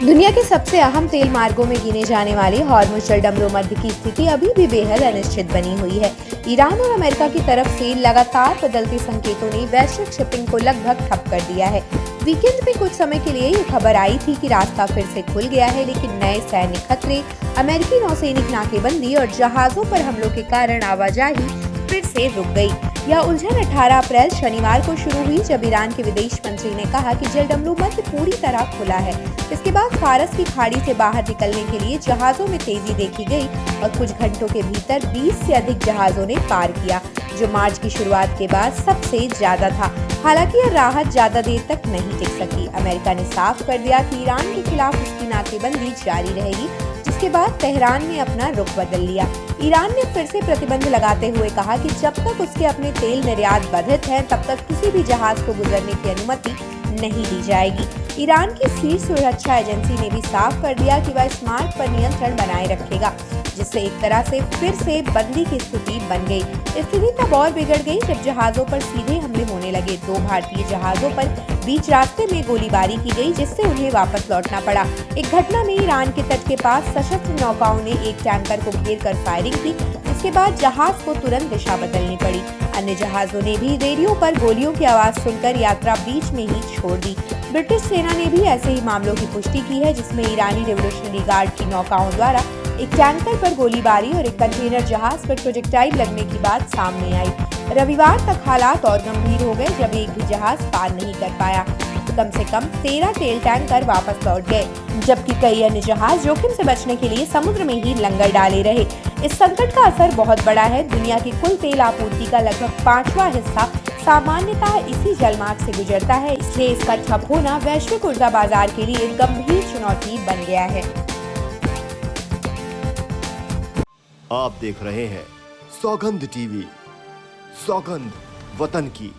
दुनिया के सबसे अहम तेल मार्गों में गिने जाने वाले हॉर्मुज़ जलडमरू मध्य की स्थिति अभी भी बेहद अनिश्चित बनी हुई है। ईरान और अमेरिका की तरफ से लगातार बदलते संकेतों ने वैश्विक शिपिंग को लगभग ठप कर दिया है। वीकेंड में कुछ समय के लिए ये खबर आई थी कि रास्ता फिर से खुल गया है, लेकिन नए सैन्य खतरे, अमेरिकी नौसैनिक नाकेबंदी और जहाजों पर हमलों के कारण आवाजाही फिर से रुक गई। यह उलझन 18 अप्रैल शनिवार को शुरू हुई, जब ईरान के विदेश मंत्री ने कहा कि जलडमरू मध्य पूरी तरह खुला है। इसके बाद फारस की खाड़ी से बाहर निकलने के लिए जहाजों में तेजी देखी गई और कुछ घंटों के भीतर 20 से अधिक जहाजों ने पार किया, जो मार्च की शुरुआत के बाद सबसे ज्यादा था। हालांकि यह राहत ज्यादा देर तक नहीं टिक सकी। अमेरिका ने साफ कर दिया कि ईरान के खिलाफ उसकी नाकेबंदी जारी रहेगी, जिसके बाद तेहरान ने अपना रुख बदल लिया। ईरान ने फिर से प्रतिबंध लगाते हुए कहा कि जब तक उसके अपने तेल निर्यात बाधित है, तब तक किसी भी जहाज को गुजरने की अनुमति नहीं दी जाएगी। ईरान की शीर्ष सुरक्षा एजेंसी ने भी साफ कर दिया कि वह इस मार्ग पर नियंत्रण बनाए रखेगा, जिससे एक तरह से फिर से बंदी की स्थिति बन गई। स्थिति तब और बिगड़ गई जब जहाजों पर सीधे हमले होने लगे। 2 भारतीय जहाजों पर बीच रास्ते में गोलीबारी की गई, जिससे उन्हें वापस लौटना पड़ा। एक घटना में ईरान के तट के पास सशस्त्र नौकाओं ने एक टैंकर को घेर कर फायरिंग की, जिसके बाद जहाज को तुरंत दिशा बदलनी पड़ी। अन्य जहाजों ने भी रेडियो पर गोलियों की आवाज सुनकर यात्रा बीच में ही छोड़ दी। ब्रिटिश सेना ने भी ऐसे ही मामलों की पुष्टि की है, जिसमें ईरानी रेवोल्यूशनरी गार्ड की नौकाओं द्वारा एक टैंकर पर गोलीबारी और एक कंटेनर जहाज पर प्रोजेक्टाइल लगने की बात सामने आई। रविवार तक हालात और गंभीर हो गए, जब एक भी जहाज पार नहीं कर पाया। तो कम से कम 13 तेल टैंकर वापस लौट गए, जबकि कई अन्य जहाज जोखिम से बचने के लिए समुद्र में ही लंगर डाले रहे। इस संकट का असर बहुत बड़ा है। दुनिया की कुल तेल आपूर्ति का लगभग 5वां हिस्सा सामान्यतः इसी जलमार्ग से गुजरता है, इसलिए इसका ठप होना वैश्विक ऊर्जा बाजार के लिए गंभीर चुनौती बन गया है। आप देख रहे हैं सौगंध टीवी, सौगंध वतन की।